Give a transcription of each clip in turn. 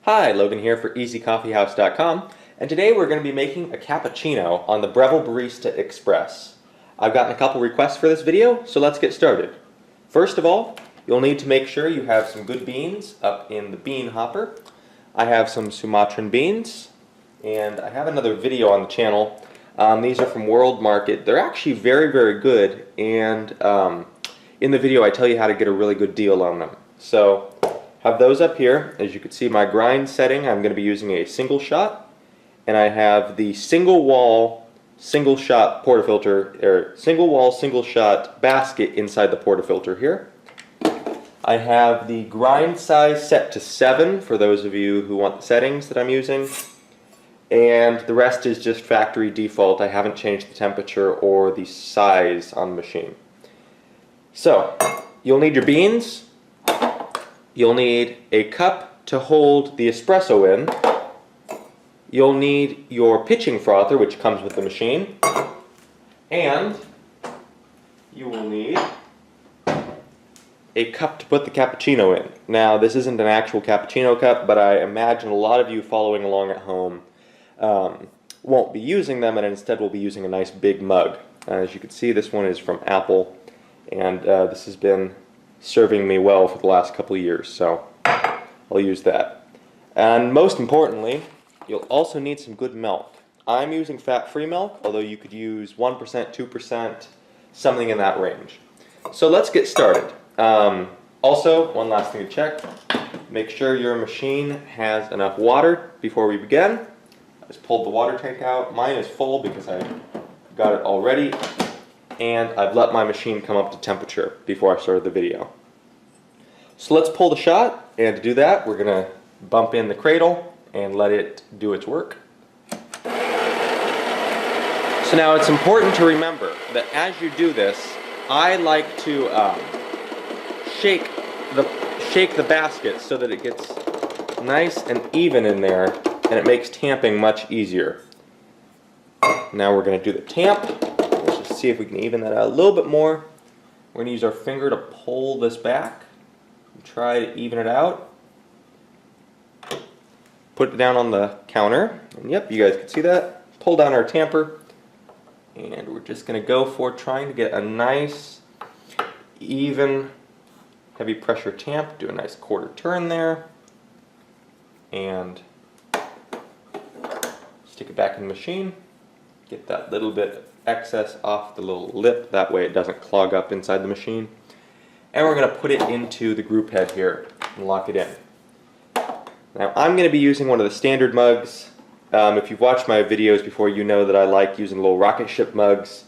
Hi, Logan here for EasyCoffeehouse.com, and today we're going to be making a cappuccino on the Breville Barista Express. I've gotten a couple requests for this video, so let's get started. First of all, you'll need to make sure you have some good beans up in the bean hopper. I have some Sumatran beans, and I have another video on the channel. These are from World Market. They're actually very, very good, and in the video I tell you how to get a really good deal on them. So, have those up here. As you can see, my grind setting, I'm going to be using a single shot, and I have the single wall, single shot portafilter, or single wall, single shot basket inside the portafilter here. I have the grind size set to 7 for those of you who want the settings that I'm using, and the rest is just factory default. I haven't changed the temperature or the size on the machine. So, you'll need your beans. You'll need a cup to hold the espresso in. You'll need your pitching frother, which comes with the machine. And you will need a cup to put the cappuccino in. Now, this isn't an actual cappuccino cup, but I imagine a lot of you following along at home won't be using them, and instead will be using a nice big mug. As you can see, this one is from Apple, and this has been serving me well for the last couple of years, so I'll use that. And most importantly, you'll also need some good milk. I'm using fat-free milk, although you could use 1%, 2%, something in that range. So let's get started. Also, one last thing to check, make sure your machine has enough water before we begin. I just pulled the water tank out. Mine is full because I got it already, and I've let my machine come up to temperature before I started the video. So let's pull the shot, and to do that we're going to bump in the cradle and let it do its work. So now it's important to remember that as you do this, I like to shake the basket so that it gets nice and even in there, and it makes tamping much easier. Now we're going to do the tamp. See if we can even that out a little bit more. We're going to use our finger to pull this back and try to even it out. Put it down on the counter, and yep, you guys can see that. Pull down our tamper, and we're just going to go for trying to get a nice, even, heavy pressure tamp. Do a nice quarter turn there, and stick it back in the machine. Get that little bit excess off the little lip, that way it doesn't clog up inside the machine. And we're going to put it into the group head here and lock it in. Now I'm going to be using one of the standard mugs. If you've watched my videos before, you know that I like using little rocket ship mugs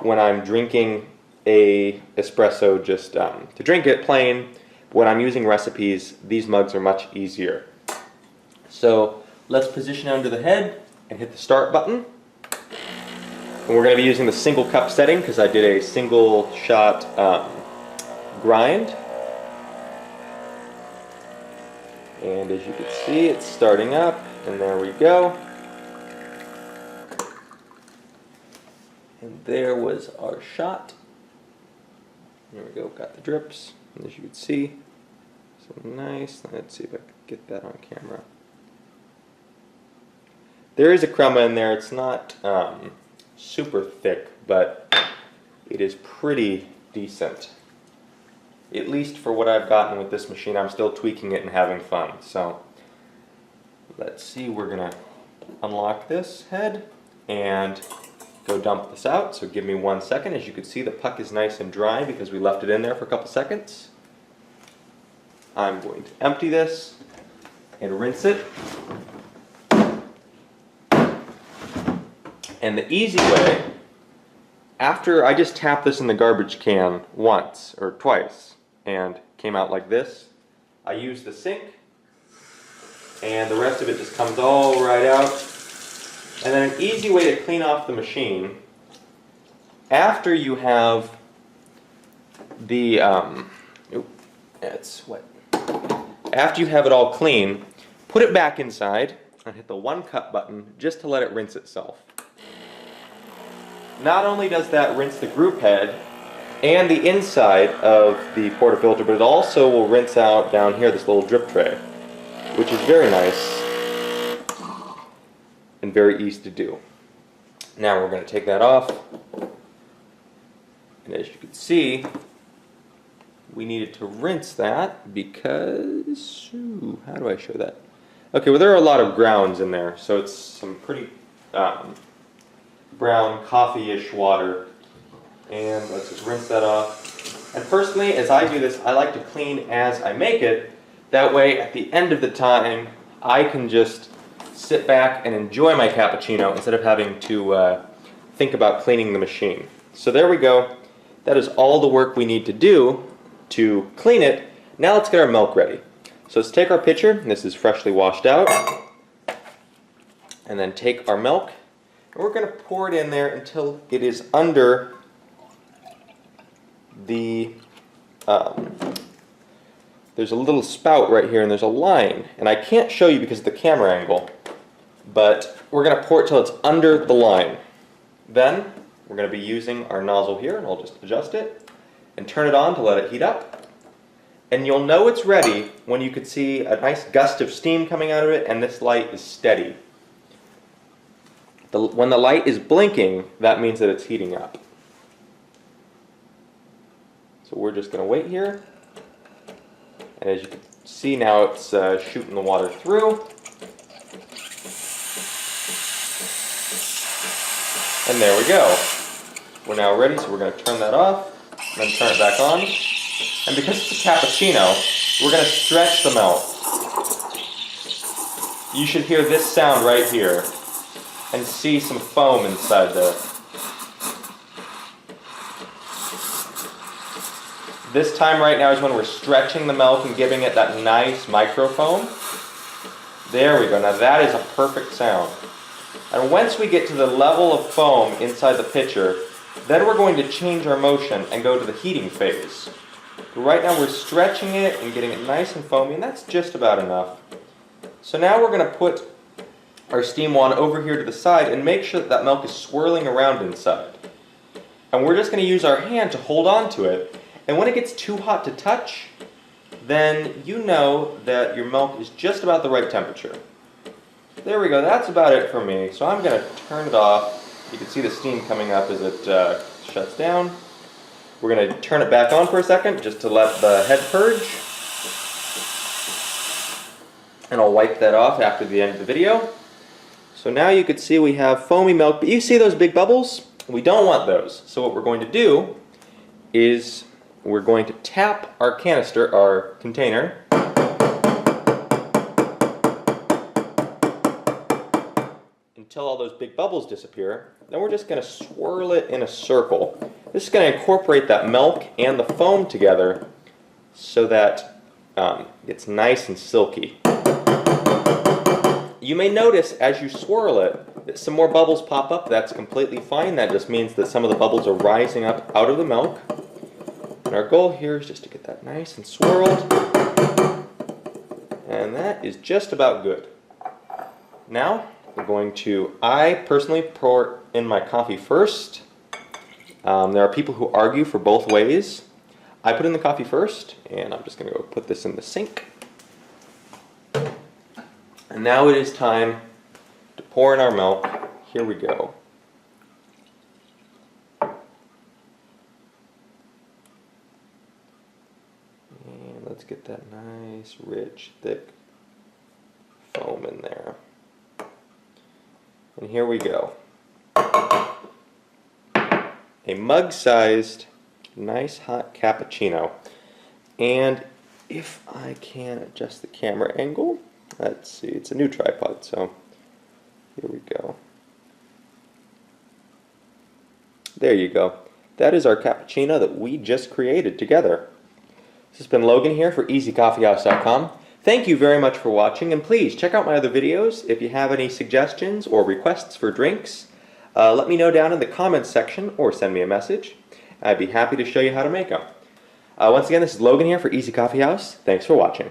when I'm drinking a espresso just to drink it plain. When I'm using recipes, these mugs are much easier. So let's position under the head and hit the start button. And we're going to be using the single cup setting because I did a single shot grind. And as you can see, it's starting up, and there we go. And there was our shot. There we go, got the drips, and as you can see, so nice. Let's see if I can get that on camera. There is a crema in there. It's not super thick, but it is pretty decent. At least for what I've gotten with this machine. I'm still tweaking it and having fun. So let's see, we're gonna unlock this head and go dump this out. So give me 1 second. As you can see, the puck is nice and dry because we left it in there for a couple seconds. I'm going to empty this and rinse it. And the easy way, after I just tapped this in the garbage can once or twice and came out like this, I use the sink, and the rest of it just comes all right out. And then an easy way to clean off the machine, after you have the, it's wet. After you have it all clean, put it back inside and hit the 1 cup button just to let it rinse itself. Not only does that rinse the group head and the inside of the portafilter, but it also will rinse out down here this little drip tray. which is very nice and very easy to do. Now we're going to take that off, and as you can see, we needed to rinse that because, how do I show that? Okay, well there are a lot of grounds in there, so it's some pretty brown coffee-ish water, and let's just rinse that off. And personally, as I do this, I like to clean as I make it. That way, at the end of the time, I can just sit back and enjoy my cappuccino instead of having to think about cleaning the machine. So there we go. That is all the work we need to do to clean it. Now let's get our milk ready. So let's take our pitcher, and this is freshly washed out, and then take our milk, and we're going to pour it in there until it is under the, there's a little spout right here, and there's a line, and I can't show you because of the camera angle, but we're going to pour it till it's under the line. Then we're going to be using our nozzle here, and I'll just adjust it and turn it on to let it heat up. And you'll know it's ready when you could see a nice gust of steam coming out of it and this light is steady. When the light is blinking, that means that it's heating up. So we're just going to wait here. And as you can see now, it's shooting the water through. And there we go. We're now ready, so we're going to turn that off, and then turn it back on. And because it's a cappuccino, we're going to stretch the milk. You should hear this sound right here and see some foam inside there. This time right now is when we're stretching the milk and giving it that nice microfoam. There we go. Now that is a perfect sound. And once we get to the level of foam inside the pitcher, then we're going to change our motion and go to the heating phase. Right now we're stretching it and getting it nice and foamy, and that's just about enough. So now we're going to put our steam wand over here to the side and make sure that that milk is swirling around inside. And we're just going to use our hand to hold on to it, and when it gets too hot to touch, then you know that your milk is just about the right temperature. There we go, that's about it for me. So I'm going to turn it off. You can see the steam coming up as it shuts down. We're going to turn it back on for a second just to let the head purge. And I'll wipe that off after the end of the video. So now you can see we have foamy milk, but you see those big bubbles? We don't want those. So what we're going to do is we're going to tap our canister, our container, until all those big bubbles disappear. Then we're just going to swirl it in a circle. This is going to incorporate that milk and the foam together so that it's nice and silky. You may notice as you swirl it that some more bubbles pop up. That's completely fine. That just means that some of the bubbles are rising up out of the milk. And our goal here is just to get that nice and swirled. And that is just about good. Now, we're going to, I personally pour in my coffee first. There are people who argue for both ways. I put in the coffee first, and I'm just going to go put this in the sink. And now it is time to pour in our milk. Here we go. And let's get that nice, rich, thick foam in there. And here we go. A mug-sized, nice hot cappuccino. And if I can adjust the camera angle, let's see, it's a new tripod, so here we go. There you go. That is our cappuccino that we just created together. This has been Logan here for EasyCoffeehouse.com. Thank you very much for watching, and please check out my other videos. If you have any suggestions or requests for drinks, let me know down in the comments section or send me a message. I'd be happy to show you how to make them. Once again, this is Logan here for Easy Coffee House. Thanks for watching.